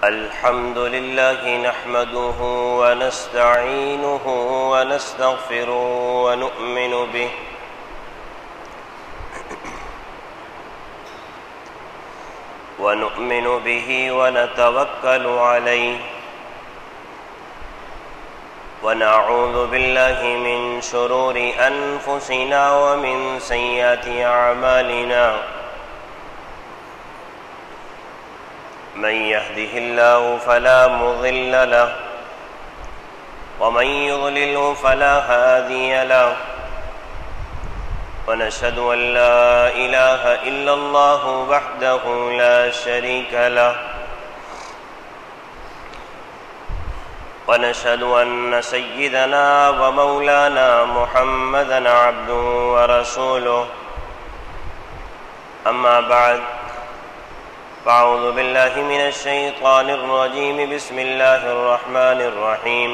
الحمد لله نحمده ونستعينه ونستغفره ونؤمن به ونتوكل عليه ونعوذ بالله من شرور أنفسنا ومن سيئات أعمالنا من يهده الله فلا مضل له ومن يضلله فلا هادي له ونشهد أن لا إله إلا الله وحده لا شريك له ونشهد أن سيدنا ومولانا محمدًا عبده ورسوله أما بعد فأعوذ بالله من الشيطان الرجيم بسم الله الرحمن الرحيم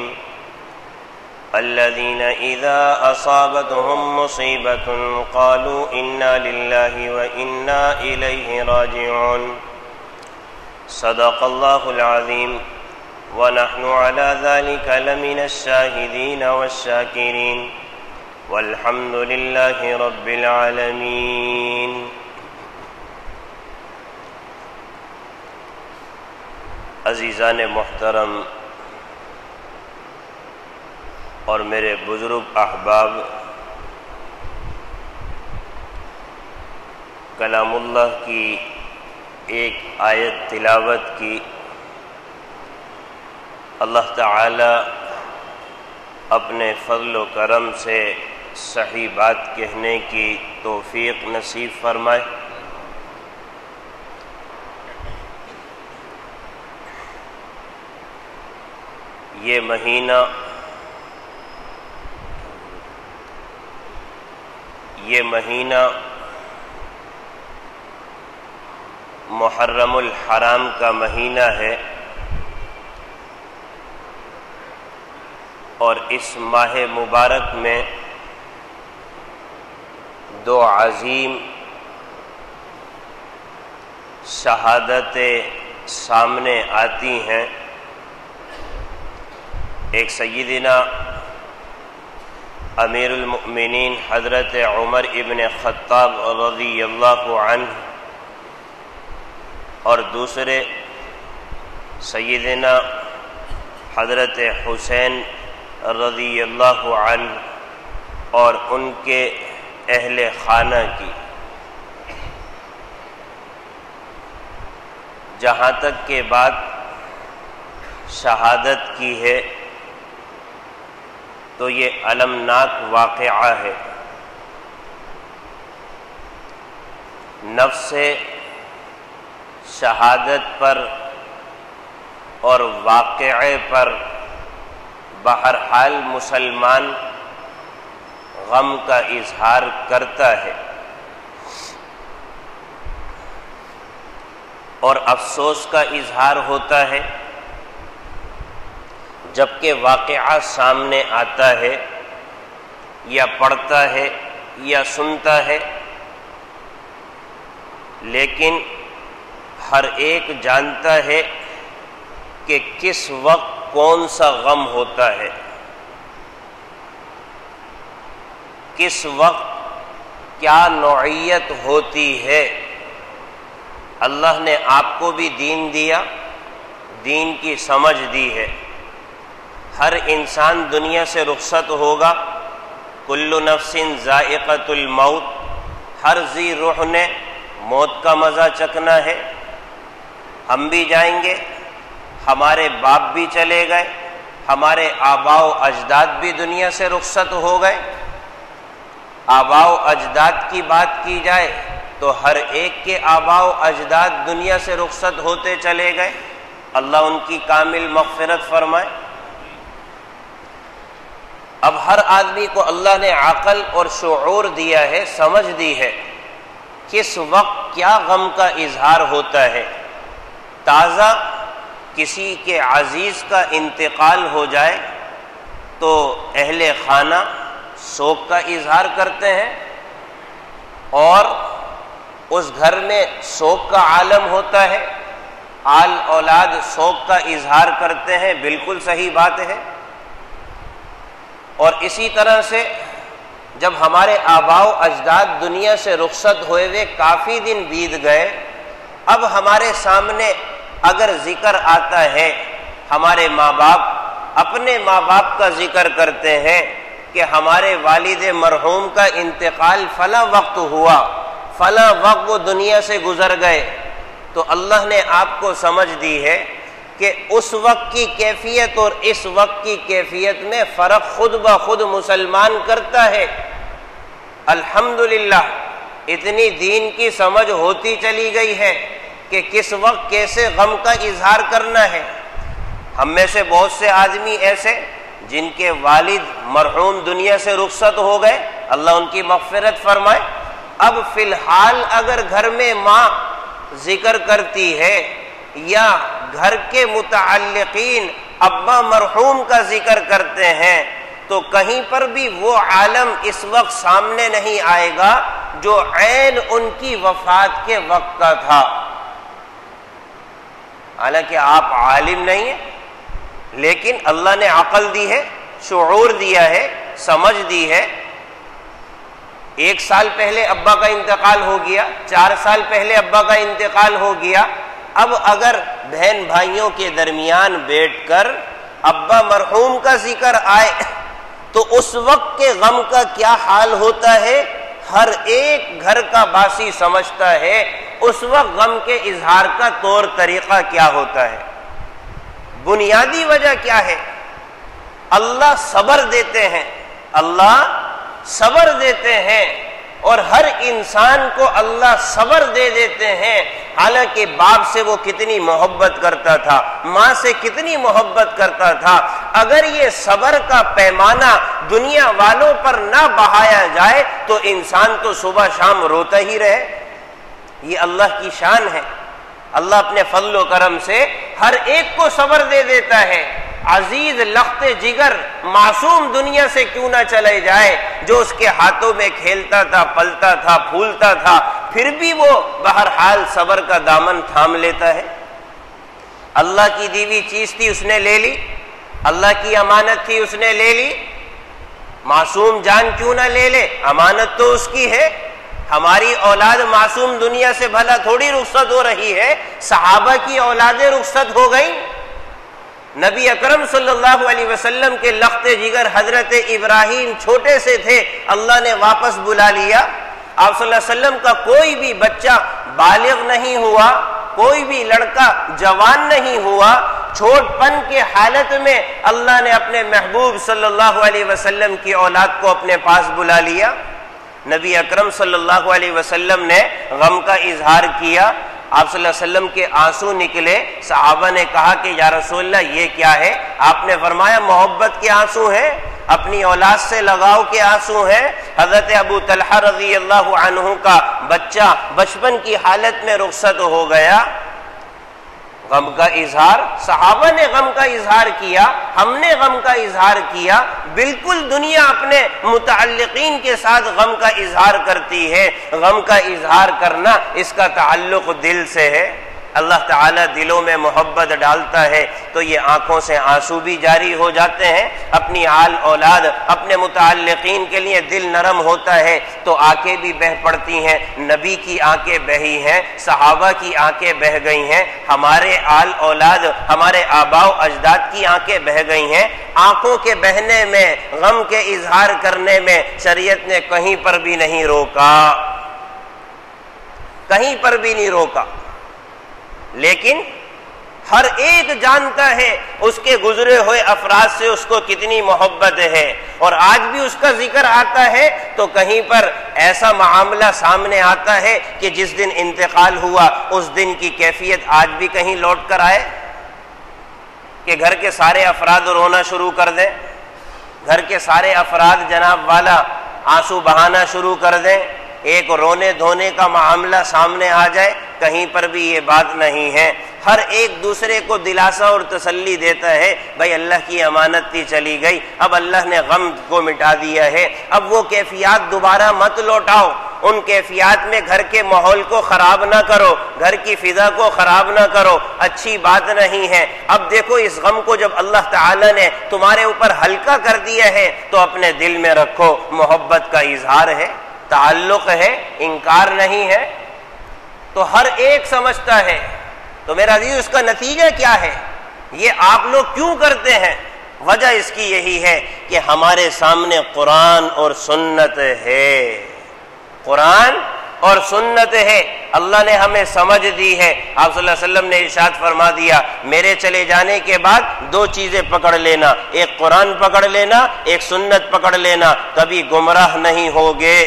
الذين إذا أصابتهم مصيبة قالوا إنا لله وإنا إليه راجعون صدق الله العظيم ونحن على ذلك لمن الشاهدين والشاكرين والحمد لله رب العالمين عزیزان محترم اور میرے بزرگ احباب، کلام اللہ کی ایک آیت تلاوت کی، اللہ تعالی اپنے فضل و کرم سے صحیح بات کہنے کی توفیق نصیب فرمائے۔ یہ مہینہ محرم الحرام کا مہینہ ہے، اور اس ماہ مبارک میں دو عظیم شہادتیں سامنے آتی ہیں۔ ایک سیدنا امیر المؤمنین حضرت عمر ابن خطاب رضی اللہ عنہ، اور دوسرے سیدنا حضرت حسین رضی اللہ عنہ اور ان کے اہل خانہ کی۔ جہاں تک کہ بات شہادت کی ہے تو یہ المناک واقعہ ہے۔ نفس شہادت پر اور واقعے پر بہرحال مسلمان غم کا اظہار کرتا ہے، اور افسوس کا اظہار ہوتا ہے جبکہ واقعہ سامنے آتا ہے یا پڑھتا ہے یا سنتا ہے، لیکن ہر ایک جانتا ہے کہ کس وقت کون سا غم ہوتا ہے، کس وقت کیا نوعیت ہوتی ہے۔ اللہ نے آپ کو بھی دین دیا، دین کی سمجھ دی ہے۔ ہر انسان دنیا سے رخصت ہوگا، کل نفس ذائقۃ الموت، ہر ذی روح نے موت کا مزہ چکھنا ہے۔ ہم بھی جائیں گے، ہمارے باپ بھی چلے گئے، ہمارے آباء و اجداد بھی دنیا سے رخصت ہو گئے۔ آباء و اجداد کی بات کی جائے تو ہر ایک کے آباء و اجداد دنیا سے رخصت ہوتے چلے گئے، اللہ ان کی کامل مغفرت فرمائے۔ اب ہر آدمی کو اللہ نے عقل اور شعور دیا ہے، سمجھ دی ہے کس وقت کیا غم کا اظہار ہوتا ہے۔ تازہ کسی کے عزیز کا انتقال ہو جائے تو اہل خانہ شوق کا اظہار کرتے ہیں، اور اس گھر میں شوق کا عالم ہوتا ہے، آل اولاد شوق کا اظہار کرتے ہیں، بالکل صحیح بات ہے۔ اور اسی طرح سے جب ہمارے آباء و اجداد دنیا سے رخصت ہوئے ہوئے کافی دن بیت گئے، اب ہمارے سامنے اگر ذکر آتا ہے، ہمارے ماں باپ اپنے ماں باپ کا ذکر کرتے ہیں کہ ہمارے والد مرحوم کا انتقال فلاں وقت ہوا، فلاں وقت وہ دنیا سے گزر گئے، تو اللہ نے آپ کو سمجھ دی ہے کہ اس وقت کی کیفیت اور اس وقت کی کیفیت میں فرق خود بخود مسلمان کرتا ہے۔ الحمدللہ اتنی دین کی سمجھ ہوتی چلی گئی ہے کہ کس وقت کیسے غم کا اظہار کرنا ہے۔ ہم میں سے بہت سے آدمی ایسے جن کے والد مرحوم دنیا سے رخصت ہو گئے، اللہ ان کی مغفرت فرمائے، اب فی الحال اگر گھر میں ماں ذکر کرتی ہے یا گھر کے متعلقین ابا مرحوم کا ذکر کرتے ہیں، تو کہیں پر بھی وہ عالم اس وقت سامنے نہیں آئے گا جو عین ان کی وفات کے وقت کا تھا۔ حالانکہ آپ عالم نہیں ہیں، لیکن اللہ نے عقل دی ہے، شعور دیا ہے، سمجھ دی ہے۔ 1 سال پہلے ابا کا انتقال ہو گیا، 4 سال پہلے ابا کا انتقال ہو گیا، اب اگر بہن بھائیوں کے درمیان بیٹھ کر ابا مرحوم کا ذکر آئے تو اس وقت کے غم کا کیا حال ہوتا ہے، ہر ایک گھر کا باسی سمجھتا ہے اس وقت غم کے اظہار کا طور طریقہ کیا ہوتا ہے۔ بنیادی وجہ کیا ہے؟ اللہ صبر دیتے ہیں، اللہ صبر دیتے ہیں، اور ہر انسان کو اللہ صبر دے دیتے ہیں۔ حالانکہ باپ سے وہ کتنی محبت کرتا تھا، ماں سے کتنی محبت کرتا تھا، اگر یہ صبر کا پیمانہ دنیا والوں پر نہ بڑھایا جائے تو انسان تو صبح شام روتا ہی رہے۔ یہ اللہ کی شان ہے، اللہ اپنے فضل و کرم سے ہر ایک کو صبر دے دیتا ہے۔ عزیز لخت جگر معصوم دنیا سے کیوں نہ چلے جائے، جو اس کے ہاتھوں میں کھیلتا تھا، پلتا تھا، پھولتا تھا، پھر بھی وہ بہرحال صبر کا دامن تھام لیتا ہے۔ اللہ کی دی ہوئی چیز تھی، اس نے لے لی، اللہ کی امانت تھی، اس نے لے لی۔ معصوم جان کیوں نہ لے لے، امانت تو اس کی ہے۔ ہماری اولاد معصوم دنیا سے بھلا تھوڑی رخصت ہو رہی ہے، صحابہ کی اولادیں رخصت ہو گئیں۔ نبی اکرم صلی اللہ علیہ وسلم کے لخت جگر حضرت ابراہیم چھوٹے سے تھے، اللہ نے واپس بلا لیا۔ آپ صلی اللہ علیہ وسلم کا کوئی بھی بچہ بالغ نہیں ہوا، کوئی بھی لڑکا جوان نہیں ہوا، چھوٹ پن کے حالت میں اللہ نے اپنے محبوب صلی اللہ علیہ وسلم کی اولاد کو اپنے پاس بلا لیا۔ نبی اکرم صلی اللہ علیہ وسلم نے غم کا اظہار کیا، آپ صلی اللہ علیہ وسلم کے آنسو نکلے، صحابہ نے کہا کہ یا رسول اللہ یہ کیا ہے؟ آپ نے فرمایا محبت کے آنسو ہیں، اپنی اولاد سے لگاؤ کے آنسو ہیں۔ حضرت ابو طلحہ رضی اللہ عنہ کا بچہ بچپن کی حالت میں رخصت ہو گیا، غم کا اظہار، صحابہ نے غم کا اظہار کیا، ہم نے غم کا اظہار کیا، بالکل دنیا اپنے متعلقین کے ساتھ غم کا اظہار کرتی ہے۔ غم کا اظہار کرنا اس کا تعلق دل سے ہے، اللہ تعالیٰ دلوں میں محبت ڈالتا ہے تو یہ آنکھوں سے آنسو بھی جاری ہو جاتے ہیں، اپنی آل اولاد اپنے متعلقین کے لیے دل نرم ہوتا ہے تو آنکھیں بھی بہہ پڑتی ہیں۔ نبی کی آنکھیں بہی ہیں، صحابہ کی آنکھیں بہہ گئی ہیں، ہمارے آل اولاد ہمارے آباء و اجداد کی آنکھیں بہہ گئی ہیں۔ آنکھوں کے بہنے میں، غم کے اظہار کرنے میں شریعت نے کہیں پر بھی نہیں روکا، کہیں پر بھی نہیں روکا، لیکن ہر ایک جانتا ہے اس کے گزرے ہوئے افراد سے اس کو کتنی محبت ہے، اور آج بھی اس کا ذکر آتا ہے تو کہیں پر ایسا معاملہ سامنے آتا ہے کہ جس دن انتقال ہوا اس دن کی کیفیت آج بھی کہیں لوٹ کر آئے کہ گھر کے سارے افراد رونا شروع کر دیں، گھر کے سارے افراد جناب والا آنسو بہانا شروع کر دیں، ایک رونے دھونے کا معاملہ سامنے آ جائے، کہیں پر بھی یہ بات نہیں ہے۔ ہر ایک دوسرے کو دلاسا اور تسلی دیتا ہے، بھائی اللہ کی امانت تھی چلی گئی، اب اللہ نے غم کو مٹا دیا ہے، اب وہ کیفیات دوبارہ مت لوٹاؤ۔ ان کیفیات میں گھر کے ماحول کو خراب نہ کرو، گھر کی فضا کو خراب نہ کرو، اچھی بات نہیں ہے۔ اب دیکھو اس غم کو جب اللہ تعالیٰ نے تمہارے اوپر ہلکا کر دیا ہے تو اپنے دل میں رکھو، محبت کا اظہار ہے، تعلق ہے، انکار نہیں ہے۔ تو ہر ایک سمجھتا ہے، تو میرا عزیز اس کا نتیجہ کیا ہے؟ یہ آپ لوگ کیوں کرتے ہیں؟ وجہ اس کی یہی ہے کہ ہمارے سامنے قرآن اور سنت ہے، قرآن اور سنت ہے، اللہ نے ہمیں سمجھ دی ہے۔ آپ صلی اللہ علیہ وسلم نے ارشاد فرما دیا میرے چلے جانے کے بعد دو چیزیں پکڑ لینا، ایک قرآن پکڑ لینا، ایک سنت پکڑ لینا، کبھی گمراہ نہیں ہوگے۔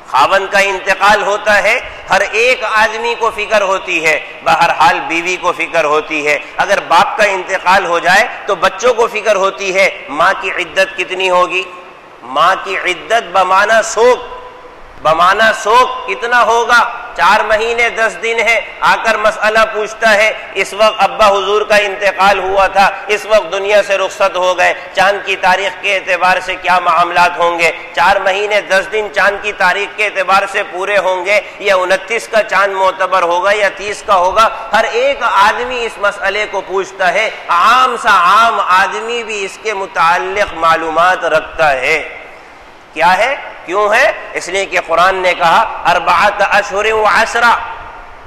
خاوند کا انتقال ہوتا ہے، ہر ایک آدمی کو فکر ہوتی ہے، بہرحال بیوی کو فکر ہوتی ہے، اگر باپ کا انتقال ہو جائے تو بچوں کو فکر ہوتی ہے۔ ماں کی عدت کتنی ہوگی؟ ماں کی عدت بمعنی سوگ، بمعنی سوگ کتنا ہوگا؟ 4 مہینے 10 دن ہے۔ آ کر مسئلہ پوچھتا ہے اس وقت ابا حضور کا انتقال ہوا تھا، اس وقت دنیا سے رخصت ہو گئے، چاند کی تاریخ کے اعتبار سے کیا معاملات ہوں گے؟ 4 مہینے 10 دن چاند کی تاریخ کے اعتبار سے پورے ہوں گے، یا 29 کا چاند معتبر ہوگا یا 30 کا ہوگا؟ ہر ایک آدمی اس مسئلے کو پوچھتا ہے، عام سا عام آدمی بھی اس کے متعلق معلومات رکھتا ہے۔ کیا ہے؟ کیوں ہے؟ اس لیے کہ قرآن نے کہا 4 اشہر و 10،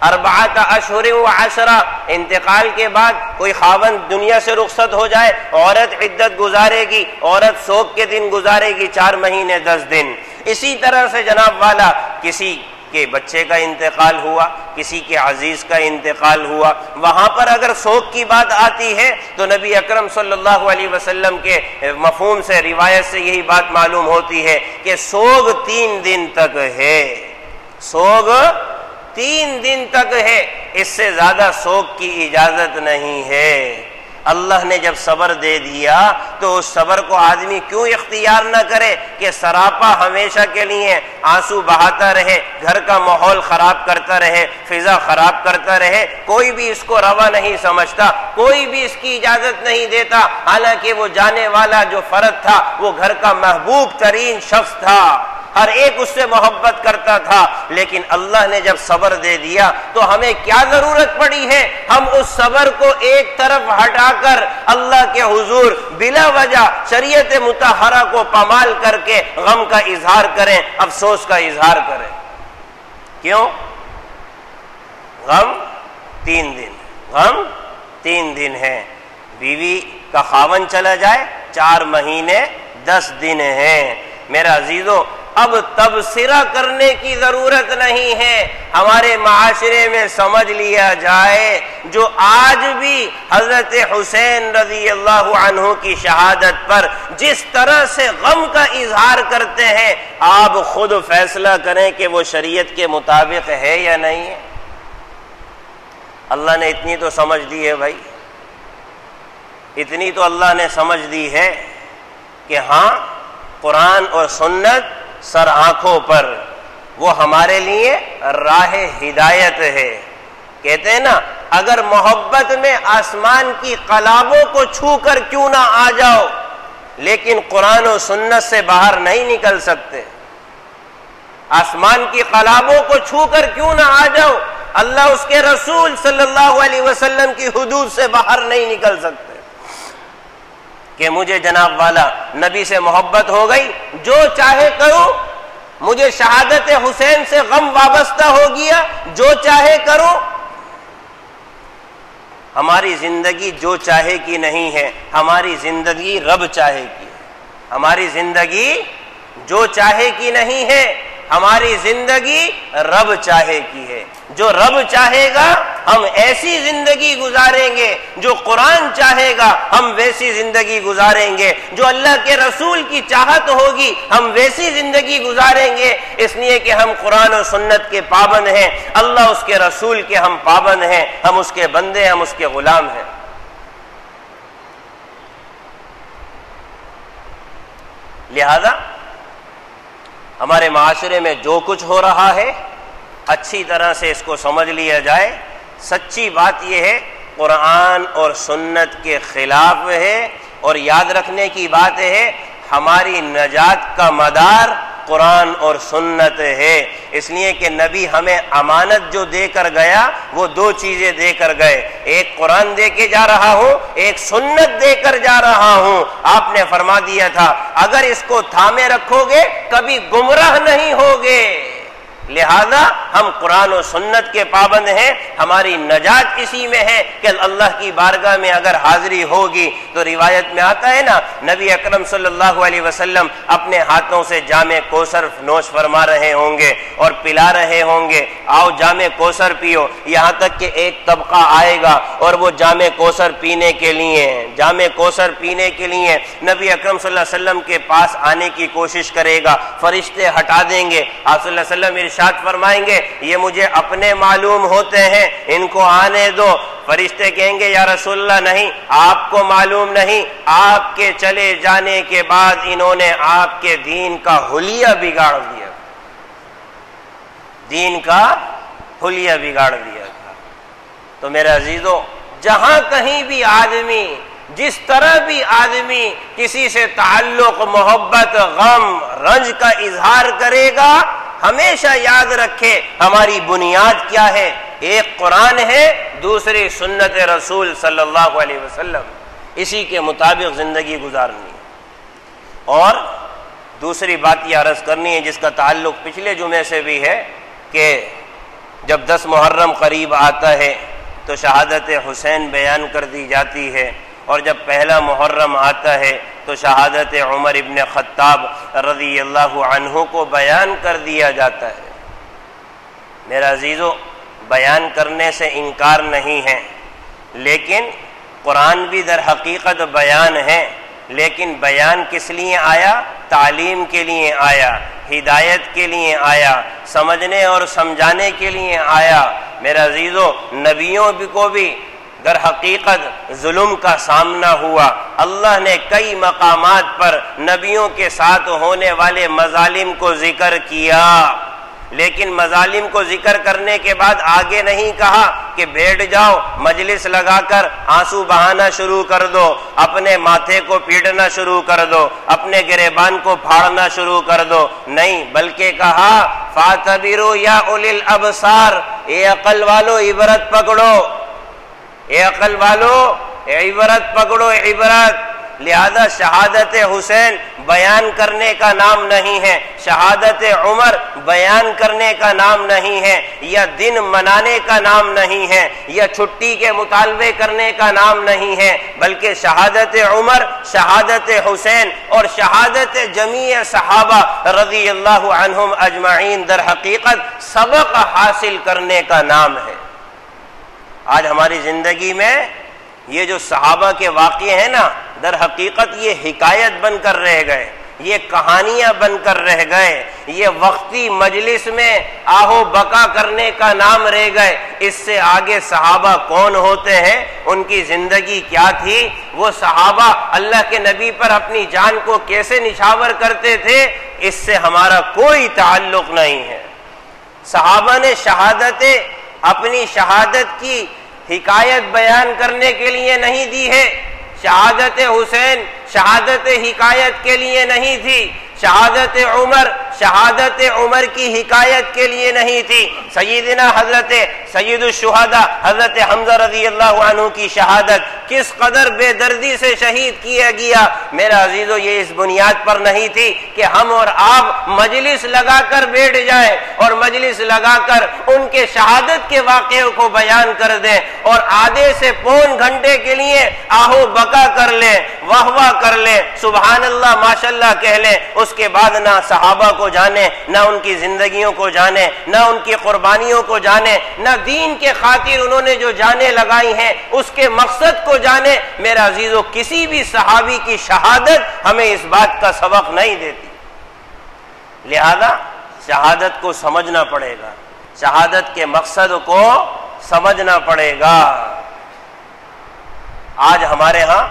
4 اشہر و 10۔ انتقال کے بعد کوئی خاوند دنیا سے رخصت ہو جائے، عورت عدت گزارے گی، عورت سوگ کے دن گزارے گی 4 مہینے 10 دن۔ اسی طرح سے جناب والا کسی کہ بچے کا انتقال ہوا، کسی کے عزیز کا انتقال ہوا، وہاں پر اگر سوگ کی بات آتی ہے تو نبی اکرم صلی اللہ علیہ وسلم کے مفہوم سے، روایت سے یہی بات معلوم ہوتی ہے کہ سوگ 3 دن تک ہے، سوگ 3 دن تک ہے، اس سے زیادہ سوگ کی اجازت نہیں ہے۔ اللہ نے جب صبر دے دیا تو اس صبر کو آدمی کیوں اختیار نہ کرے کہ سراپا ہمیشہ کے لیے آنسو بہاتا رہے، گھر کا ماحول خراب کرتا رہے، فضا خراب کرتا رہے؟ کوئی بھی اس کو روا نہیں سمجھتا، کوئی بھی اس کی اجازت نہیں دیتا، حالانکہ وہ جانے والا جو فرد تھا وہ گھر کا محبوب ترین شخص تھا، ہر ایک اس سے محبت کرتا تھا۔ لیکن اللہ نے جب صبر دے دیا تو ہمیں کیا ضرورت پڑی ہے ہم اس صبر کو ایک طرف ہٹا کر اللہ کے حضور بلا وجہ شریعت مطہرہ کو پامال کر کے غم کا اظہار کریں، افسوس کا اظہار کریں؟ کیوں؟ غم 3 دن، غم 3 دن ہے۔ بیوی کا خاوند چلا جائے 4 مہینے 10 دن ہیں۔ میرا عزیزو، اب تبصرہ کرنے کی ضرورت نہیں ہے، ہمارے معاشرے میں سمجھ لیا جائے جو آج بھی حضرت حسین رضی اللہ عنہ کی شہادت پر جس طرح سے غم کا اظہار کرتے ہیں، آپ خود فیصلہ کریں کہ وہ شریعت کے مطابق ہے یا نہیں ہے۔ اللہ نے اتنی تو سمجھ دی ہے بھائی، اتنی تو اللہ نے سمجھ دی ہے کہ ہاں قرآن اور سنت سر آنکھوں پر، وہ ہمارے لیے راہ ہدایت ہے۔ کہتے ہیں نا، اگر محبت میں آسمان کی قلابوں کو چھو کر کیوں نہ آ جاؤ، لیکن قرآن و سنت سے باہر نہیں نکل سکتے۔ آسمان کی قلابوں کو چھو کر کیوں نہ آ جاؤ، اللہ اس کے رسول صلی اللہ علیہ وسلم کی حدود سے باہر نہیں نکل سکتے کہ مجھے جناب والا نبی سے محبت ہو گئی، جو چاہے کرو، مجھے شہادت حسین سے غم وابستہ ہو گیا، جو چاہے کرو۔ ہماری زندگی جو چاہے کی نہیں ہے، ہماری زندگی رب چاہے کی ہے۔ ہماری زندگی جو چاہے کی نہیں ہے، ہماری زندگی رب چاہے کی ہے۔ جو رب چاہے گا ہم ایسی زندگی گزاریں گے، جو قرآن چاہے گا ہم ویسی زندگی گزاریں گے، جو اللہ کے رسول کی چاہت ہوگی ہم ویسی زندگی گزاریں گے، اس لیے کہ ہم قرآن و سنت کے پابند ہیں، اللہ اس کے رسول کے ہم پابند ہیں، ہم اس کے بندے، ہم اس کے غلام ہیں۔ لہذا ہمارے معاشرے میں جو کچھ ہو رہا ہے اچھی طرح سے اس کو سمجھ لیا جائے۔ سچی بات یہ ہے قرآن اور سنت کے خلاف ہے، اور یاد رکھنے کی بات ہے ہماری نجات کا مدار قرآن اور سنت ہے، اس لیے کہ نبی ہمیں امانت جو دے کر گیا وہ دو چیزیں دے کر گئے، ایک قرآن دے کے جا رہا ہوں، ایک سنت دے کر جا رہا ہوں۔ آپ نے فرما دیا تھا اگر اس کو تھامے رکھو گے کبھی گمراہ نہیں ہوگے، لہذا ہم قرآن و سنت کے پابند ہیں، ہماری نجات اسی میں ہے کہ اللہ کی بارگاہ میں اگر حاضری ہوگی تو روایت میں آتا ہے نا، نبی اکرم صلی اللہ علیہ وسلم اپنے ہاتھوں سے جام کوثر نوش فرما رہے ہوں گے اور پلا رہے ہوں گے، آؤ جام کوثر پیو، یہاں تک کہ ایک طبقہ آئے گا اور وہ جام کوثر پینے کے لیے نبی اکرم صلی اللہ علیہ وسلم کے پاس آنے کی کوشش کرے گا، فرشتے ہٹا دیں گے، آپ صلی اللہ علیہ وسلم ارشاد فرمائیں گے یہ مجھے اپنے معلوم ہوتے ہیں، ان کو آنے دو۔ فرشتے کہیں گے یا رسول اللہ نہیں، آپ کو معلوم نہیں، آپ کے چلے جانے کے بعد انہوں نے آپ کے دین کا حلیہ بگاڑ دیا، دین کا حلیہ بگاڑ دیا تھا۔ تو میرے عزیزو، جہاں کہیں بھی آدمی، جس طرح بھی آدمی کسی سے تعلق، محبت، غم، رنج کا اظہار کرے گا، ہمیشہ یاد رکھے ہماری بنیاد کیا ہے، ایک قرآن ہے، دوسری سنت رسول صلی اللہ علیہ وسلم، اسی کے مطابق زندگی گزارنی ہے۔ اور دوسری بات یہ عرض کرنی ہے جس کا تعلق پچھلے جمعے سے بھی ہے کہ جب 10 محرم قریب آتا ہے تو شہادت حسین بیان کر دی جاتی ہے، اور جب پہلا محرم آتا ہے تو شہادت عمر ابن خطاب رضی اللہ عنہ کو بیان کر دیا جاتا ہے۔ میرا عزیزو، بیان کرنے سے انکار نہیں ہے، لیکن قرآن بھی در حقیقت بیان ہے، لیکن بیان کس لیے آیا؟ تعلیم کے لیے آیا، ہدایت کے لیے آیا، سمجھنے اور سمجھانے کے لیے آیا۔ میرا عزیزو، نبیوں کو بھی در حقیقت ظلم کا سامنا ہوا، اللہ نے کئی مقامات پر نبیوں کے ساتھ ہونے والے مظالم کو ذکر کیا، لیکن مظالم کو ذکر کرنے کے بعد آگے نہیں کہا کہ بیٹھ جاؤ، مجلس لگا کر آنسو بہانا شروع کر دو، اپنے ماتھے کو پیٹنا شروع کر دو، اپنے گریبان کو پھاڑنا شروع کر دو، نہیں، بلکہ کہا فَاعْتَبِرُوا يَا أُولِي الْأَبْصَارِ، اے عقل والو عبرت پکڑو، اے عقل والو عبرت پکڑو، عبرت۔ لہذا شہادت حسین بیان کرنے کا نام نہیں ہے، شہادت عمر بیان کرنے کا نام نہیں ہے، یا دن منانے کا نام نہیں ہے، یا چھٹی کے مطالبے کرنے کا نام نہیں ہے، بلکہ شہادت عمر، شہادت حسین اور شہادت جمیع صحابہ رضی اللہ عنہم اجمعین در حقیقت سبق حاصل کرنے کا نام ہے۔ آج ہماری زندگی میں یہ جو صحابہ کے واقعے ہیں نا، در حقیقت یہ حکایت بن کر رہ گئے، یہ کہانیاں بن کر رہ گئے، یہ وقتی مجلس میں آہو بکا کرنے کا نام رہ گئے۔ اس سے آگے صحابہ کون ہوتے ہیں، ان کی زندگی کیا تھی، وہ صحابہ اللہ کے نبی پر اپنی جان کو کیسے نچھاور کرتے تھے، اس سے ہمارا کوئی تعلق نہیں ہے۔ صحابہ نے شہادتیں اپنی شہادت کی حکایت بیان کرنے کے لیے نہیں دی ہے، شہادت حسین شہادت حکایت کے لیے نہیں تھی، شہادت عمر کی حکایت کے لیے نہیں تھی۔ سیدنا حضرت سید الشہداء حضرت حمزہ رضی اللہ عنہ کی شہادت کس قدر بے دردی سے شہید کیا گیا، میرا عزیزو، یہ اس بنیاد پر نہیں تھی کہ ہم اور آپ مجلس لگا کر بیٹھ جائیں اور مجلس لگا کر ان کے شہادت کے واقعوں کو بیان کر دیں اور آدھے سے پون گھنٹے کے لیے آہو بکا کر لیں، واہ واہ کر لیں، سبحان اللہ ماشاءاللہ کہہ لیں، اس کے بعد نہ صحابہ کو جانے، نہ ان کی زندگیوں کو جانے، نہ ان کی قربانیوں کو جانے، نہ دین کے خاطر انہوں نے جو جانیں لگائی ہیں اس کے مقصد کو جانے۔ میرا عزیزو، کسی بھی صحابی کی شہادت ہمیں اس بات کا سبق نہیں دیتی، لہذا شہادت کو سمجھنا پڑے گا، شہادت کے مقصد کو سمجھنا پڑے گا۔ آج ہمارے ہاں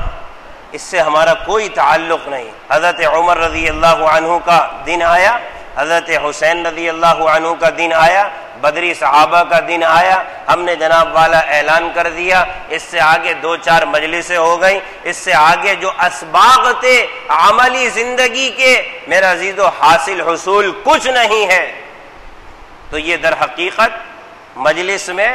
اس سے ہمارا کوئی تعلق نہیں۔ حضرت عمر رضی اللہ عنہ کا دن آیا، حضرت حسین رضی اللہ عنہ کا دن آیا، بدری صحابہ کا دن آیا، ہم نے جناب والا اعلان کر دیا، اس سے آگے 2-4 مجلسیں ہو گئیں، اس سے آگے جو اسباق تھے عملی زندگی کے میرا عزیزو حاصل حصول کچھ نہیں ہے۔ تو یہ در حقیقت مجلس میں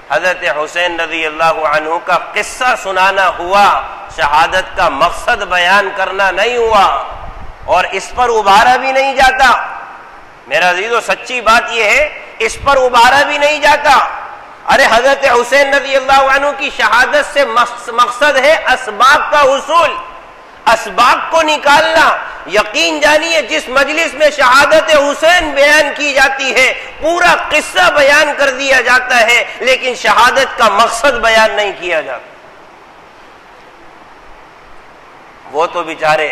حضرت حسین رضی اللہ عنہ کا قصہ سنانا ہوا، شہادت کا مقصد بیان کرنا نہیں ہوا، اور اس پر ابھارا بھی نہیں جاتا۔ میرا عزیزو سچی بات یہ ہے، اس پر ابھارا بھی نہیں جاتا۔ ارے حضرت حسین رضی اللہ عنہ کی شہادت سے مقصد ہے اسباق کا حصول، اسباق کو نکالنا۔ یقین جانیے جس مجلس میں شہادت حسین بیان کی جاتی ہے پورا قصہ بیان کر دیا جاتا ہے، لیکن شہادت کا مقصد بیان نہیں کیا جاتا۔ وہ تو بیچارے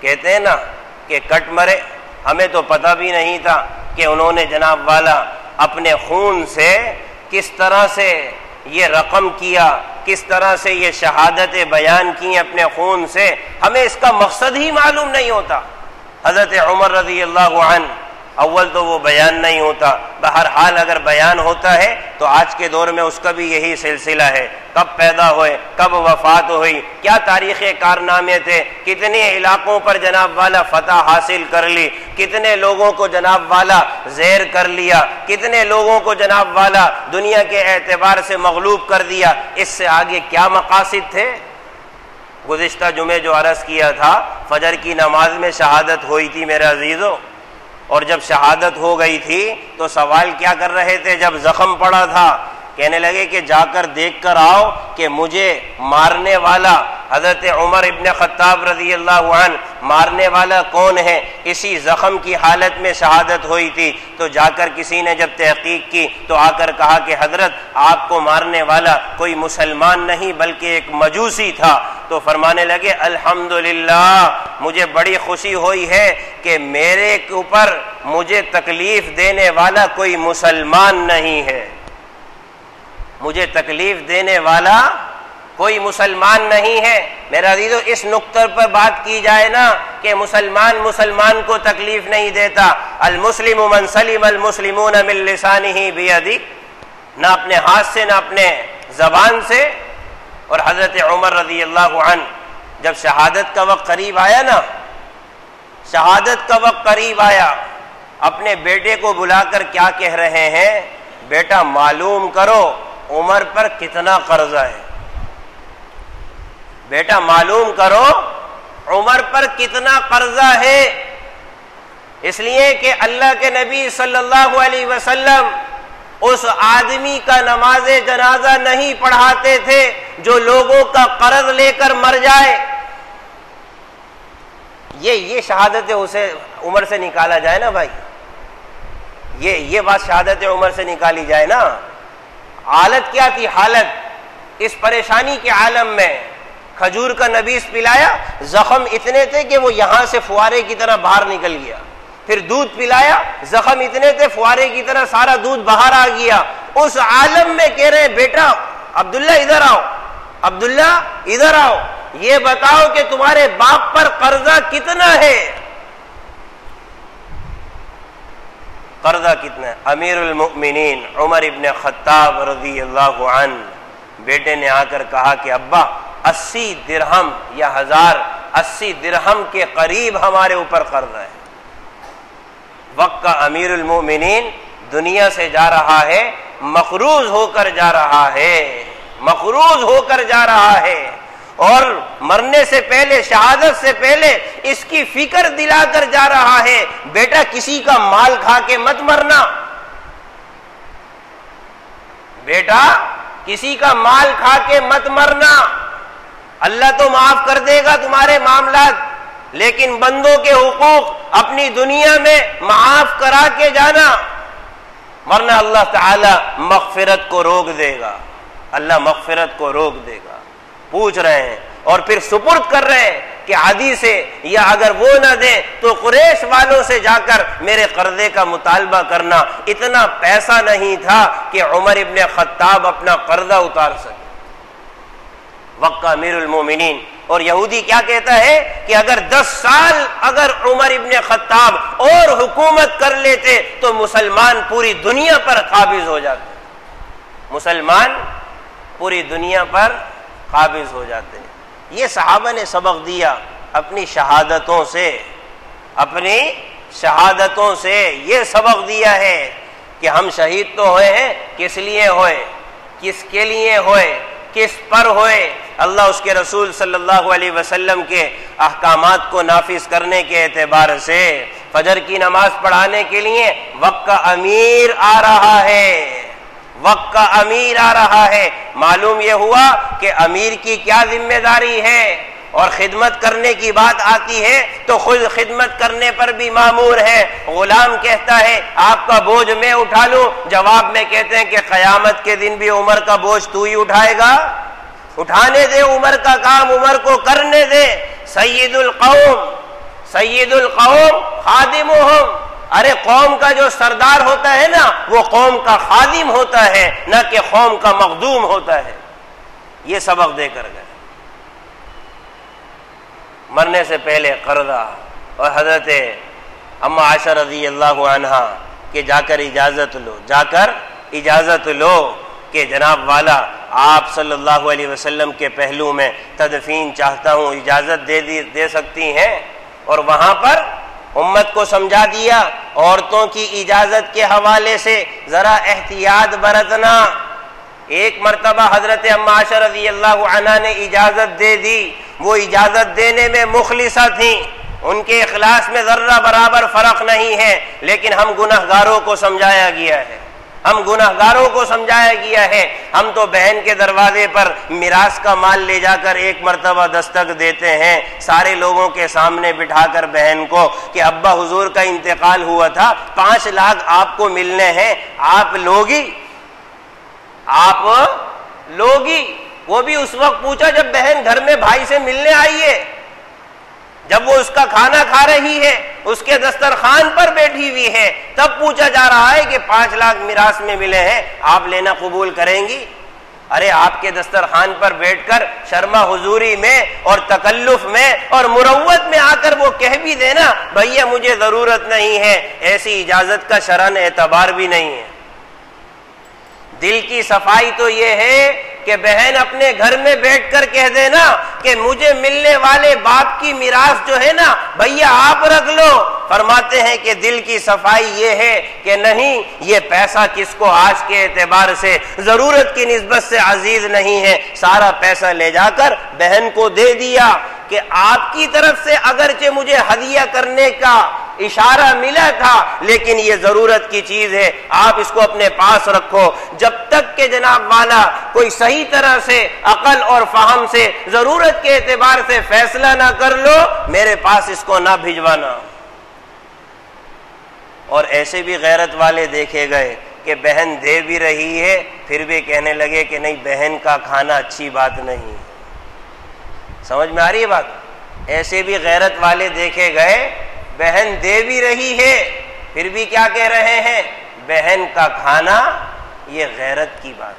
کہتے ہیں نا کہ کٹ مرے، ہمیں تو پتہ بھی نہیں تھا کہ انہوں نے جناب والا اپنے خون سے کس طرح سے یہ رقم کیا، کس طرح سے یہ شہادتیں بیان کی اپنے خون سے، ہمیں اس کا مقصد ہی معلوم نہیں ہوتا۔ حضرت عمر رضی اللہ عنہ اول تو وہ بیان نہیں ہوتا، بہرحال اگر بیان ہوتا ہے تو آج کے دور میں اس کا بھی یہی سلسلہ ہے، کب پیدا ہوئے، کب وفات ہوئی، کیا تاریخ کارنامے تھے، کتنے علاقوں پر جناب والا فتح حاصل کر لی، کتنے لوگوں کو جناب والا زیر کر لیا، کتنے لوگوں کو جناب والا دنیا کے اعتبار سے مغلوب کر دیا، اس سے آگے کیا مقاصد تھے۔ گزشتہ جمعے جو عرض کیا تھا، فجر کی نماز میں شہادت ہوئی تھی میرے عزیزو، اور جب شہادت ہو گئی تھی تو سوال کیا کر رہے تھے، جب زخم پڑا تھا کہنے لگے کہ جا کر دیکھ کر آؤ کہ مجھے مارنے والا حضرت عمر ابن خطاب رضی اللہ عنہ مارنے والا کون ہے۔ اسی زخم کی حالت میں شہادت ہوئی تھی، تو جا کر کسی نے جب تحقیق کی تو آ کر کہا کہ حضرت آپ کو مارنے والا کوئی مسلمان نہیں بلکہ ایک مجوسی تھا۔ تو فرمانے لگے الحمدللہ، مجھے بڑی خوشی ہوئی ہے کہ میرے اوپر مجھے تکلیف دینے والا کوئی مسلمان نہیں ہے، مجھے تکلیف دینے والا کوئی مسلمان نہیں ہے۔ میرا عزیزو اس نقطہ پر بات کی جائے نا کہ مسلمان کو تکلیف نہیں دیتا، المسلم من سلم المسلمون من لسانہ بیدہ، نہ اپنے ہاتھ سے نہ اپنے زبان سے۔ اور حضرت عمر رضی اللہ عنہ جب شہادت کا وقت قریب آیا نا، شہادت کا وقت قریب آیا، اپنے بیٹے کو بلا کر کیا کہہ رہے ہیں، بیٹا معلوم کرو عمر پر کتنا قرضہ ہے، بیٹا معلوم کرو عمر پر کتنا قرضہ ہے۔ اس لیے کہ اللہ کے نبی صلی اللہ علیہ وسلم اس آدمی کا نماز جنازہ نہیں پڑھاتے تھے جو لوگوں کا قرض لے کر مر جائے۔ یہ شہادت عمر سے نکالا جائے نا بھائی، یہ بات شہادت عمر سے نکالی جائے نا۔ حالت کیا تھی، حالت اس پریشانی کے عالم میں کھجور کا نبیذ پلایا، زخم اتنے تھے کہ وہ یہاں سے فوارے کی طرح باہر نکل گیا، پھر دودھ پلایا، زخم اتنے تھے فوارے کی طرح سارا دودھ باہر آ گیا۔ اس عالم میں کہہ رہے بیٹا عبداللہ ادھر آؤ، عبداللہ ادھر آؤ، یہ بتاؤ کہ تمہارے باپ پر قرضہ کتنا ہے، قرضہ کتنا ہے۔ امیر المؤمنین عمر ابن خطاب رضی اللہ عنہ بیٹے نے آ کر کہا کہ ابا 80 درہم یا 80 درہم کے قریب ہمارے اوپر قرضہ ہے۔ وقت کا امیر المؤمنین دنیا سے جا رہا ہے، مقروض ہو کر جا رہا ہے، مقروض ہو کر جا رہا ہے، اور مرنے سے پہلے، شہادت سے پہلے اس کی فکر دلا کر جا رہا ہے، بیٹا کسی کا مال کھا کے مت مرنا، بیٹا کسی کا مال کھا کے مت مرنا، اللہ تو معاف کر دے گا تمہارے معاملات، لیکن بندوں کے حقوق اپنی دنیا میں معاف کرا کے جانا، ورنہ اللہ تعالی مغفرت کو روک دے گا، اللہ مغفرت کو روک دے گا۔ پوچھ رہے ہیں اور پھر سپرد کر رہے ہیں کہ عادی سے، یا اگر وہ نہ دیں تو قریش والوں سے جا کر میرے قرضے کا مطالبہ کرنا۔ اتنا پیسہ نہیں تھا کہ عمر ابن خطاب اپنا قرضہ اتار سکے۔ وقت کا امیر المومنین اور یہودی کیا کہتا ہے کہ اگر 10 سال اگر عمر ابن خطاب اور حکومت کر لیتے تو مسلمان پوری دنیا پر قابض ہو جاتے، مسلمان پوری دنیا پر قابض ہو جاتے ہیں۔ یہ صحابہ نے سبق دیا اپنی شہادتوں سے، اپنی شہادتوں سے یہ سبق دیا ہے کہ ہم شہید تو ہوئے ہیں، کس لیے ہوئے، کس کے لیے ہوئے، کس پر ہوئے؟ اللہ اس کے رسول صلی اللہ علیہ وسلم کے احکامات کو نافذ کرنے کے اعتبار سے فجر کی نماز پڑھانے کے لیے وقت کا امیر آ رہا ہے، وقت کا امیر آ رہا ہے۔ معلوم یہ ہوا کہ امیر کی کیا ذمہ داری ہے، اور خدمت کرنے کی بات آتی ہے تو خود خدمت کرنے پر بھی مامور ہے۔ غلام کہتا ہے آپ کا بوجھ میں اٹھا لوں، جواب میں کہتے ہیں کہ قیامت کے دن بھی عمر کا بوجھ تو ہی اٹھائے گا، اٹھانے دے عمر کا کام، عمر کو کرنے دے۔ سید القوم، سید القوم خادمہم، ارے قوم کا جو سردار ہوتا ہے نا وہ قوم کا خادم ہوتا ہے، نہ کہ قوم کا مخدوم ہوتا ہے۔ یہ سبق دے کر گئے۔ مرنے سے پہلے قرضہ، اور حضرت اما عائشہ رضی اللہ عنہا کہ جا کر اجازت لو، جا کر اجازت لو کہ جناب والا آپ صلی اللہ علیہ وسلم کے پہلو میں تدفین چاہتا ہوں، اجازت دے سکتی ہیں؟ اور وہاں پر امت کو سمجھا دیا عورتوں کی اجازت کے حوالے سے ذرا احتیاط برتنا۔ ایک مرتبہ حضرت اما عائشہ رضی اللہ عنہا نے اجازت دے دی، وہ اجازت دینے میں مخلصہ تھیں، ان کے اخلاص میں ذرہ برابر فرق نہیں ہے، لیکن ہم گنہگاروں کو سمجھایا گیا ہے، ہم گنہگاروں کو سمجھایا گیا ہے۔ ہم تو بہن کے دروازے پر میراث کا مال لے جا کر ایک مرتبہ دستک دیتے ہیں سارے لوگوں کے سامنے بٹھا کر بہن کو کہ ابا حضور کا انتقال ہوا تھا، 5 لاکھ آپ کو ملنے ہیں، آپ لوگی؟ آپ لوگی؟ وہ بھی اس وقت پوچھا جب بہن گھر میں بھائی سے ملنے آئی ہے، جب وہ اس کا کھانا کھا رہی ہے، اس کے دسترخوان پر بیٹھی ہوئی ہے، تب پوچھا جا رہا ہے کہ 5 لاکھ میراث میں ملے ہیں، آپ لینا قبول کریں گی؟ ارے آپ کے دسترخوان پر بیٹھ کر شرما حضوری میں اور تکلف میں اور مروت میں آ کر وہ کہہ بھی دینا بھیا مجھے ضرورت نہیں ہے، ایسی اجازت کا شرعاً اعتبار بھی نہیں ہے۔ دل کی صفائی تو یہ ہے کہ بہن اپنے گھر میں بیٹھ کر کہہ دینا کہ مجھے ملنے والے باپ کی میراث جو ہے نا بھیا آپ رکھ لو۔ فرماتے ہیں کہ دل کی صفائی یہ ہے کہ نہیں، یہ پیسہ کس کو آج کے اعتبار سے ضرورت کی نسبت سے عزیز نہیں ہے، سارا پیسہ لے جا کر بہن کو دے دیا کہ آپ کی طرف سے اگرچہ مجھے ہدیہ کرنے کا اشارہ ملا تھا لیکن یہ ضرورت کی چیز ہے، آپ اس کو اپنے پاس رکھو، جب تک کہ جناب والا کوئی صحیح طرح سے عقل اور فہم سے ضرورت کے اعتبار سے فیصلہ نہ کر لو میرے پاس اس کو نہ بھجوانا۔ اور ایسے بھی غیرت والے دیکھے گئے کہ بہن دے بھی رہی ہے پھر بھی کہنے لگے کہ نہیں بہن کا کھانا اچھی بات نہیں۔ سمجھ میں آ رہی ہے بات؟ ایسے بھی غیرت والے دیکھے گئے، بہن دے بھی رہی ہے پھر بھی کیا کہہ رہے ہیں، بہن کا کھانا یہ غیرت کی بات،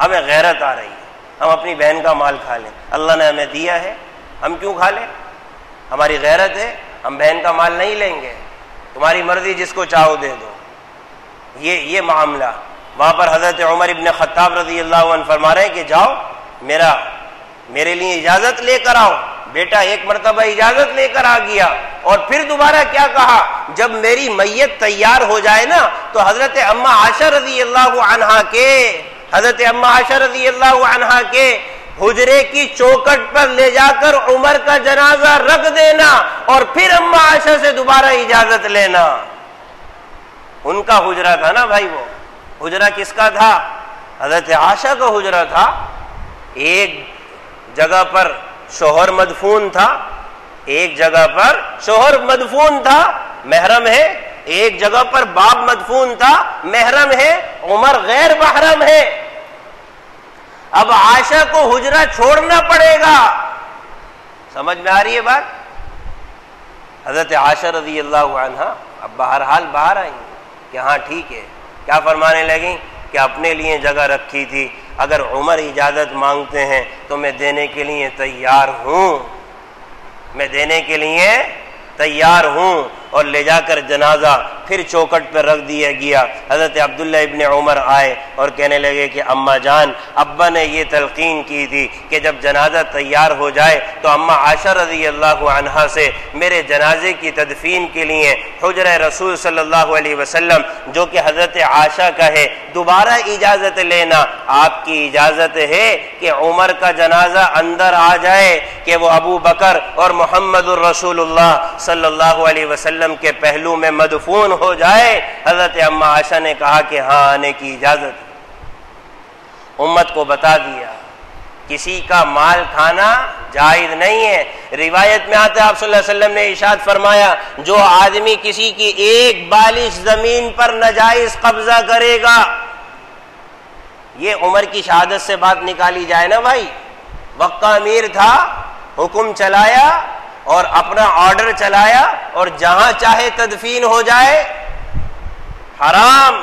ہمیں غیرت آ رہی ہے، ہم اپنی بہن کا مال کھا لیں، اللہ نے ہمیں دیا ہے ہم کیوں کھا لیں، ہماری غیرت ہے، ہم بہن کا مال نہیں لیں گے، تمہاری مرضی جس کو چاہو دے دو۔ یہ معاملہ وہاں پر حضرت عمر ابن خطاب رضی اللہ عنہ فرما رہے ہیں کہ جاؤ میرے لیے اجازت لے کر آؤ۔ بیٹا ایک مرتبہ اجازت لے کر آ گیا اور پھر دوبارہ کیا کہا، جب میری میت تیار ہو جائے نا تو حضرت اما عائشہ رضی اللہ عنہا کے حجرے کی چوکٹ پر لے جا کر عمر کا جنازہ رکھ دینا اور پھر اما عائشہ سے دوبارہ اجازت لینا۔ ان کا حجرہ تھا نا بھائی، وہ حجرہ کس کا تھا؟ حضرت عائشہ کا حجرہ تھا۔ ایک جگہ پر شوہر مدفون تھا، ایک جگہ پر شوہر مدفون تھا محرم ہے، ایک جگہ پر باپ مدفون تھا محرم ہے، عمر غیر محرم ہے۔ اب عائشہ کو حجرہ چھوڑنا پڑے گا، سمجھ میں آ رہی ہے بات؟ حضرت عائشہ رضی اللہ عنہا اب بہرحال باہر آئیں کہ ہاں ٹھیک ہے، کیا فرمانے لگیں کہ اپنے لیے جگہ رکھی تھی، اگر عمر اجازت مانگتے ہیں تو میں دینے کے لیے تیار ہوں، میں دینے کے لیے تیار ہوں۔ اور لے جا کر جنازہ پھر چوکٹ پر رکھ دیا گیا۔ حضرت عبداللہ ابن عمر آئے اور کہنے لگے کہ اماں جان، ابا نے یہ تلقین کی تھی کہ جب جنازہ تیار ہو جائے تو اماں عائشہ رضی اللہ عنہا سے میرے جنازے کی تدفین کے لیے حجرہ رسول صلی اللہ علیہ وسلم جو کہ حضرت عائشہ کا ہے دوبارہ اجازت لینا۔ آپ کی اجازت ہے کہ عمر کا جنازہ اندر آ جائے کہ وہ ابو بکر اور محمد الرسول اللہ صلی اللہ علیہ وسلم کے پہلو میں مدفون ہو جائے؟ حضرت اماں عائشہ نے کہا کہ ہاں آنے کی اجازت۔ امت کو بتا دیا کسی کا مال کھانا جائز نہیں ہے۔ روایت میں آتا ہے آپ صلی اللہ علیہ وسلم نے ارشاد فرمایا جو آدمی کسی کی ایک بالش زمین پر ناجائز قبضہ کرے گا، یہ عمر کی شہادت سے بات نکالی جائے نا بھائی، وقت کا امیر تھا، حکم چلایا اور اپنا آرڈر چلایا اور جہاں چاہے تدفین ہو جائے، حرام۔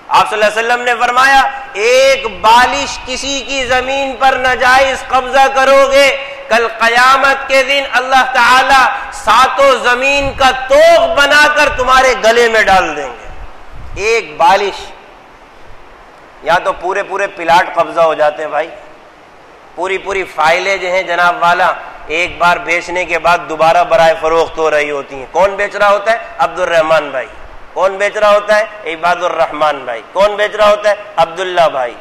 آپ صلی اللہ علیہ وسلم نے فرمایا ایک بالش کسی کی زمین پر ناجائز قبضہ کرو گے، کل قیامت کے دن اللہ تعالی ساتوں زمین کا توغ بنا کر تمہارے گلے میں ڈال دیں گے۔ ایک بالش، یا تو پورے پورے پلاٹ قبضہ ہو جاتے ہیں بھائی، پوری فائلیں جو ہیں جناب والا ایک بار بیچنے کے بعد دوبارہ برائے فروخت ہو رہی ہوتی ہیں۔ کون بیچ رہا ہوتا ہے؟ عبد الرحمان بھائی۔ کون بیچ رہا ہوتا ہے؟ عباد الرحمان بھائی۔ کون بیچ رہا ہوتا ہے؟ عبداللہ بھائی۔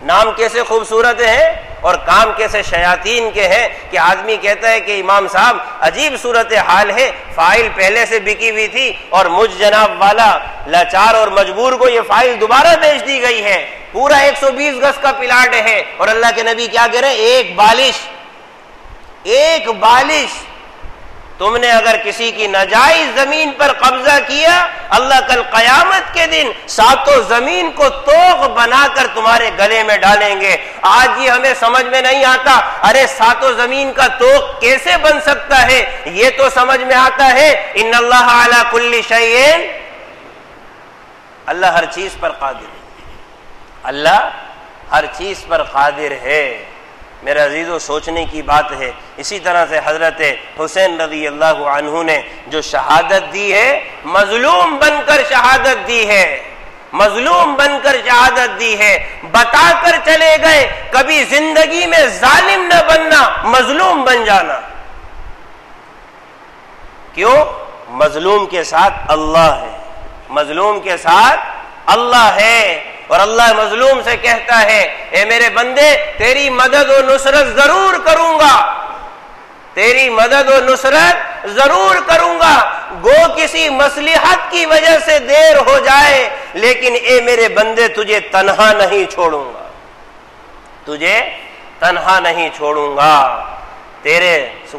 نام کیسے خوبصورت ہیں اور کام کیسے شیاطین کے ہیں کہ آدمی کہتا ہے کہ امام صاحب عجیب صورت حال ہے، فائل پہلے سے بکی ہوئی تھی اور مجھ جناب والا لاچار اور مجبور کو یہ فائل دوبارہ بیچ دی گئی ہے، پورا 120 گز کا پلاٹ ہے، اور اللہ کے نبی کیا کہہ رہے ہیں؟ ایک بالش تم نے اگر کسی کی ناجائز زمین پر قبضہ کیا، اللہ کل قیامت کے دن ساتوں زمین کو توغ بنا کر تمہارے گلے میں ڈالیں گے۔ آج یہ ہمیں سمجھ میں نہیں آتا، ارے ساتوں زمین کا توغ کیسے بن سکتا ہے؟ یہ تو سمجھ میں آتا ہے ان اللہ علی کل شیء، اللہ ہر چیز پر قادر ہے، اللہ ہر چیز پر قادر ہے۔ میرے عزیزو سوچنے کی بات ہے۔ اسی طرح سے حضرت حسین رضی اللہ عنہ نے جو شہادت دی ہے، مظلوم بن کر شہادت دی ہے، مظلوم بن کر شہادت دی ہے، بتا کر چلے گئے کبھی زندگی میں ظالم نہ بننا، مظلوم بن جانا۔ کیوں؟ مظلوم کے ساتھ اللہ ہے، مظلوم کے ساتھ اللہ ہے، اور اللہ مظلوم سے کہتا ہے اے میرے بندے تیری مدد و نصرت ضرور کروں گا، تیری مدد و نصرت ضرور کروں گا، گو کسی مصلحت کی وجہ سے دیر ہو جائے لیکن اے میرے بندے تجھے تنہا نہیں چھوڑوں گا، تجھے تنہا نہیں چھوڑوں گا۔ تیرے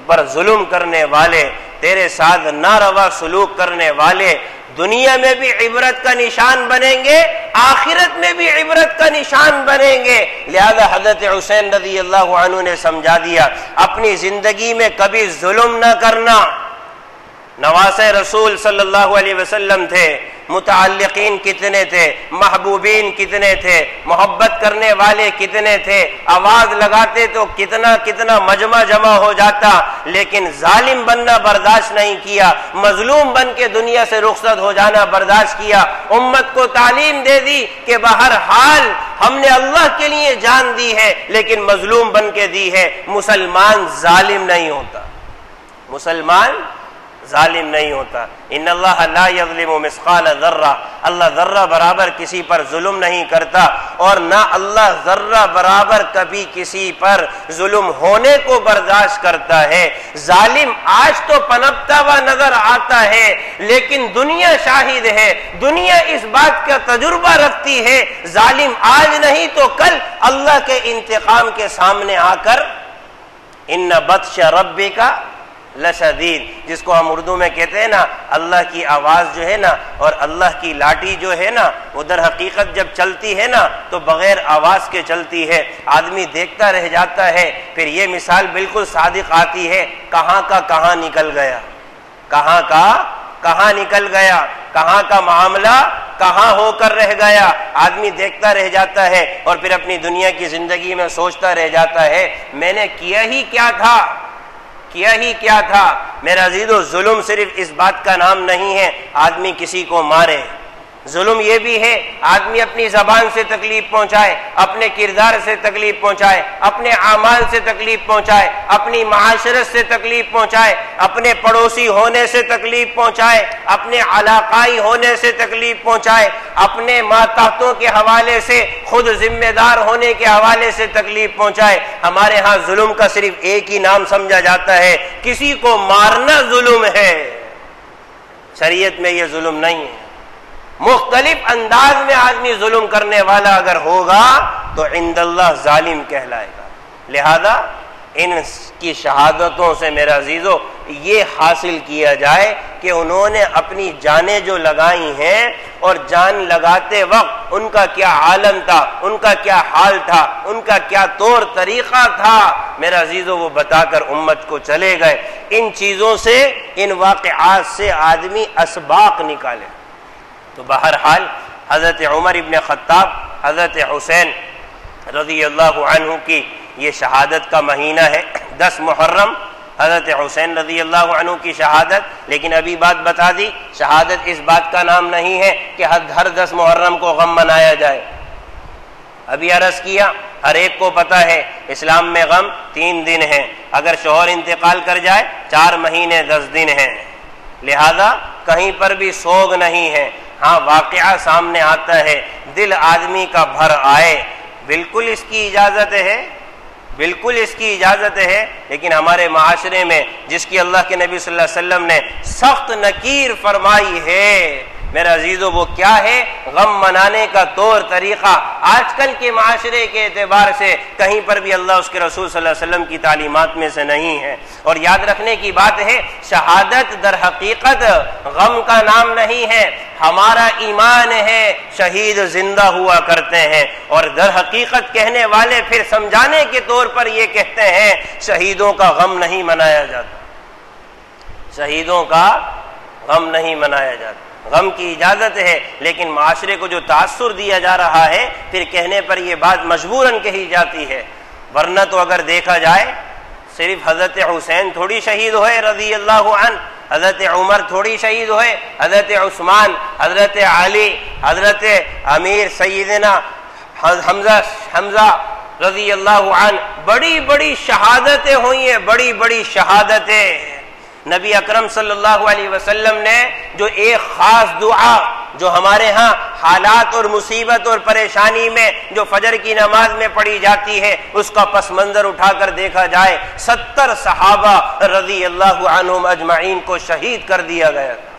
پر ظلم کرنے والے، تیرے ساتھ ناروا سلوک کرنے والے دنیا میں بھی عبرت کا نشان بنیں گے، آخرت میں بھی عبرت کا نشان بنیں گے۔ لہذا حضرت حسین رضی اللہ عنہ نے سمجھا دیا اپنی زندگی میں کبھی ظلم نہ کرنا۔ نواسے رسول صلی اللہ علیہ وسلم تھے، متعلقین کتنے تھے، محبوبین کتنے تھے، محبت کرنے والے کتنے تھے، آواز لگاتے تو کتنا مجمع جمع ہو جاتا، لیکن ظالم بننا برداشت نہیں کیا، مظلوم بن کے دنیا سے رخصت ہو جانا برداشت کیا۔ امت کو تعلیم دے دی کہ بہرحال ہم نے اللہ کے لیے جان دی ہے لیکن مظلوم بن کے دی ہے۔ مسلمان ظالم نہیں ہوتا، مسلمان ظالم نہیں ہوتا۔ ان اللہ لا یظلم مثقال ذرہ، اللہ ذرہ برابر کسی پر ظلم نہیں کرتا، اور نہ اللہ ذرہ برابر کبھی کسی پر ظلم ہونے کو برداشت کرتا ہے۔ ظالم آج تو پنپتا ہوا نظر آتا ہے لیکن دنیا شاہد ہے، دنیا اس بات کا تجربہ رکھتی ہے ظالم آج نہیں تو کل اللہ کے انتقام کے سامنے آ کر ان بطش ربک لشدید، جس کو ہم اردو میں کہتے ہیں نا اللہ کی آواز جو ہے نا اور اللہ کی لاٹھی جو ہے نا، ادھر حقیقت جب چلتی ہے نا تو بغیر آواز کے چلتی ہے، آدمی دیکھتا رہ جاتا ہے۔ پھر یہ مثال بالکل صادق آتی ہے، کہاں کا کہاں نکل گیا، کہاں کا کہاں نکل گیا، کہاں کا معاملہ کہاں ہو کر رہ گیا؟ آدمی دیکھتا رہ جاتا ہے اور پھر اپنی دنیا کی زندگی میں سوچتا رہ جاتا ہے میں نے کیا ہی کیا تھا، کیا ہی کیا تھا۔ میرا عزیزو، ظلم صرف اس بات کا نام نہیں ہے آدمی کسی کو مارے، ظلم یہ بھی ہے آدمی اپنی زبان سے تکلیف پہنچائے، اپنے کردار سے تکلیف پہنچائے، اپنے اعمال سے تکلیف پہنچائے، اپنی معاشرت سے تکلیف پہنچائے، اپنے پڑوسی ہونے سے تکلیف پہنچائے، اپنے علاقائی ہونے سے تکلیف پہنچائے، اپنے ماتحتوں کے حوالے سے خود ذمہ دار ہونے کے حوالے سے تکلیف پہنچائے۔ ہمارے ہاں ظلم کا صرف ایک ہی نام سمجھا جاتا ہے، کسی کو مارنا ظلم ہے۔ شریعت میں یہ ظلم نہیں ہے۔ مختلف انداز میں آدمی ظلم کرنے والا اگر ہوگا تو عند اللہ ظالم کہلائے گا۔ لہذا ان کی شہادتوں سے میرا عزیزو یہ حاصل کیا جائے کہ انہوں نے اپنی جانیں جو لگائی ہیں اور جان لگاتے وقت ان کا کیا عالم تھا، ان کا کیا حال تھا، ان کا کیا طور طریقہ تھا، میرا عزیزو وہ بتا کر امت کو چلے گئے۔ ان چیزوں سے، ان واقعات سے آدمی اسباق نکالے۔ تو بہرحال حضرت عمر ابن خطاب، حضرت حسین رضی اللہ عنہ کی یہ شہادت کا مہینہ ہے 10 محرم، حضرت حسین رضی اللہ عنہ کی شہادت۔ لیکن ابھی بات بتا دی، شہادت اس بات کا نام نہیں ہے کہ ہر 10 محرم کو غم منایا جائے۔ ابھی عرض کیا، ہر ایک کو پتہ ہے اسلام میں غم 3 دن ہیں، اگر شوہر انتقال کر جائے 4 مہینے 10 دن ہیں، لہذا کہیں پر بھی سوگ نہیں ہے۔ ہاں واقعہ سامنے آتا ہے، دل آدمی کا بھر آئے، بالکل اس کی اجازت ہے، بالکل اس کی اجازت ہے، لیکن ہمارے معاشرے میں جس کی اللہ کے نبی صلی اللہ علیہ وسلم نے سخت نکیر فرمائی ہے، میرا عزیزو وہ کیا ہے؟ غم منانے کا طور طریقہ آج کل کے معاشرے کے اعتبار سے کہیں پر بھی اللہ اس کے رسول صلی اللہ علیہ وسلم کی تعلیمات میں سے نہیں ہے۔ اور یاد رکھنے کی بات ہے، شہادت در حقیقت غم کا نام نہیں ہے، ہمارا ایمان ہے شہید زندہ ہوا کرتے ہیں، اور در حقیقت کہنے والے پھر سمجھانے کے طور پر یہ کہتے ہیں شہیدوں کا غم نہیں منایا جاتا، شہیدوں کا غم نہیں منایا جاتا۔ غم کی اجازت ہے، لیکن معاشرے کو جو تاثر دیا جا رہا ہے پھر کہنے پر یہ بات مجبوراً کہی جاتی ہے، ورنہ تو اگر دیکھا جائے صرف حضرت حسین تھوڑی شہید ہوئے رضی اللہ عنہ، حضرت عمر تھوڑی شہید ہوئے، حضرت عثمان، حضرت علی، حضرت امیر سیدنا حمزہ رضی اللہ عنہ، بڑی بڑی شہادتیں ہوئی ہیں، بڑی بڑی شہادتیں۔ نبی اکرم صلی اللہ علیہ وسلم نے جو ایک خاص دعا جو ہمارے ہاں حالات اور مصیبت اور پریشانی میں جو فجر کی نماز میں پڑھی جاتی ہے، اس کا پس منظر اٹھا کر دیکھا جائے 70 صحابہ رضی اللہ عنہم اجمعین کو شہید کر دیا گیا تھا۔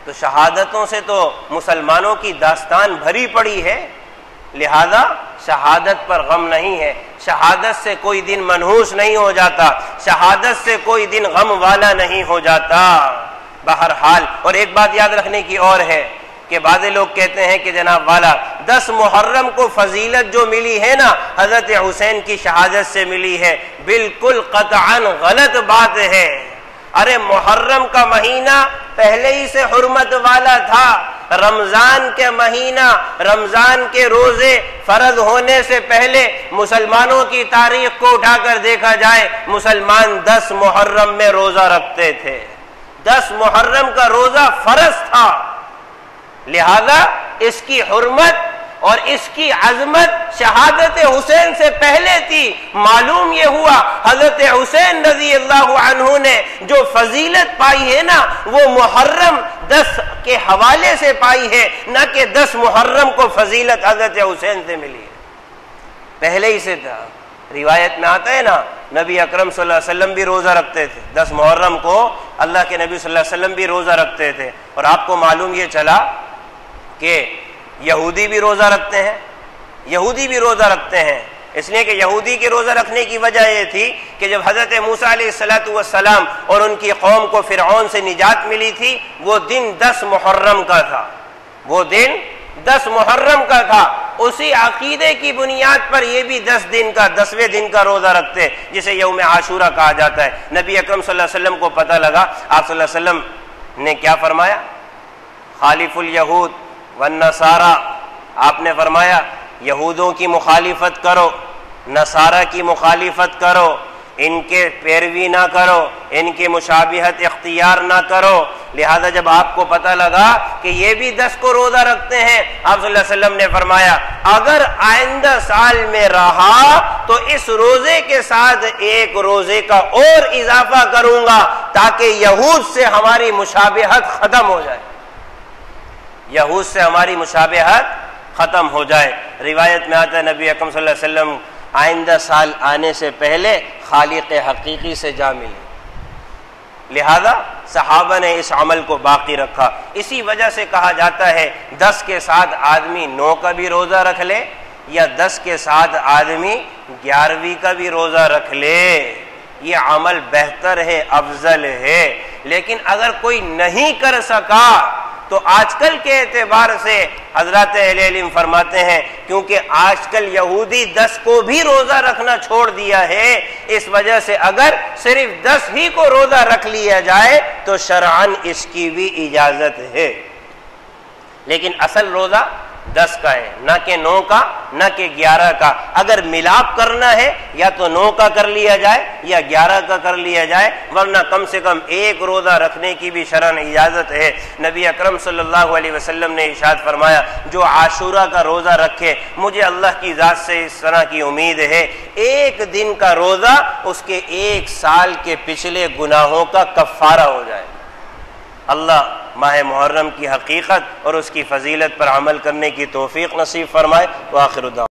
تو شہادتوں سے تو مسلمانوں کی داستان بھری پڑی ہے، لہذا شہادت پر غم نہیں ہے، شہادت سے کوئی دن منحوس نہیں ہو جاتا، شہادت سے کوئی دن غم والا نہیں ہو جاتا۔ بہرحال اور ایک بات یاد رکھنے کی اور ہے کہ بعض لوگ کہتے ہیں کہ جناب والا 10 محرم کو فضیلت جو ملی ہے نا حضرت حسین کی شہادت سے ملی ہے، بالکل قطعاً غلط بات ہے۔ ارے محرم کا مہینہ پہلے ہی سے حرمت والا تھا، رمضان کے مہینہ، رمضان کے روزے فرض ہونے سے پہلے مسلمانوں کی تاریخ کو اٹھا کر دیکھا جائے، مسلمان 10 محرم میں روزہ رکھتے تھے، 10 محرم کا روزہ فرض تھا، لہذا اس کی حرمت اور اس کی عظمت شہادت حسین سے پہلے تھی۔ معلوم یہ ہوا حضرت حسین رضی اللہ عنہ نے جو فضیلت پائی ہے نا وہ محرم 10 کے حوالے سے پائی ہے، نہ کہ 10 محرم کو فضیلت حضرت حسین سے ملی ہے، پہلے ہی سے تھا۔ روایت میں آتا ہے نا نبی اکرم صلی اللہ علیہ وسلم بھی روزہ رکھتے تھے، 10 محرم کو اللہ کے نبی صلی اللہ علیہ وسلم بھی روزہ رکھتے تھے، اور آپ کو معلوم یہ چلا کہ یہودی بھی روزہ رکھتے ہیں، یہودی بھی روزہ رکھتے ہیں، اس لیے کہ یہودی کے روزہ رکھنے کی وجہ یہ تھی کہ جب حضرت موسیٰ علیہ السلام اور ان کی قوم کو فرعون سے نجات ملی تھی، وہ دن 10 محرم کا تھا، وہ دن 10 محرم کا تھا۔ اسی عقیدے کی بنیاد پر یہ بھی 10 دن کا 10ویں دن کا روزہ رکھتے، جسے یوم عاشورہ کہا جاتا ہے۔ نبی اکرم صلی اللہ علیہ وسلم کو پتہ لگا، آپ صلی اللہ علیہ وسلم نے کیا فرمایا؟ خالف الیہود والنصارى، آپ نے فرمایا یہودوں کی مخالفت کرو، نصارہ کی مخالفت کرو، ان کے پیروی نہ کرو، ان کی مشابہت اختیار نہ کرو۔ لہذا جب آپ کو پتہ لگا کہ یہ بھی 10 کو روزہ رکھتے ہیں، آپ صلی اللہ علیہ وسلم نے فرمایا اگر آئندہ سال میں رہا تو اس روزے کے ساتھ ایک روزے کا اور اضافہ کروں گا تاکہ یہود سے ہماری مشابہت ختم ہو جائے، یہود سے ہماری مشابہت ختم ہو جائے۔ روایت میں آتا ہے نبی اکرم صلی اللہ علیہ وسلم آئندہ سال آنے سے پہلے خالق حقیقی سے جا ملے، لہذا صحابہ نے اس عمل کو باقی رکھا۔ اسی وجہ سے کہا جاتا ہے 10 کے ساتھ آدمی 9 کا بھی روزہ رکھ لے یا 10 کے ساتھ آدمی 11ویں کا بھی روزہ رکھ لے، یہ عمل بہتر ہے، افضل ہے۔ لیکن اگر کوئی نہیں کر سکا تو آج کل کے اعتبار سے حضرات اہل علم فرماتے ہیں کیونکہ آج کل یہودی 10 کو بھی روزہ رکھنا چھوڑ دیا ہے، اس وجہ سے اگر صرف 10 ہی کو روزہ رکھ لیا جائے تو شرعاً اس کی بھی اجازت ہے، لیکن اصل روزہ 10 کا ہے، نہ کہ 9 کا نہ کہ 11 کا۔ اگر ملاپ کرنا ہے یا تو 9 کا کر لیا جائے یا 11 کا کر لیا جائے، ورنہ کم سے کم ایک روزہ رکھنے کی بھی شرعاً اجازت ہے۔ نبی اکرم صلی اللہ علیہ وسلم نے ارشاد فرمایا جو عاشورہ کا روزہ رکھے، مجھے اللہ کی ذات سے اس طرح کی امید ہے ایک دن کا روزہ اس کے 1 سال کے پچھلے گناہوں کا کفارہ ہو جائے۔ اللہ ماہ محرم کی حقیقت اور اس کی فضیلت پر عمل کرنے کی توفیق نصیب فرمائے۔ وآخر دعوانا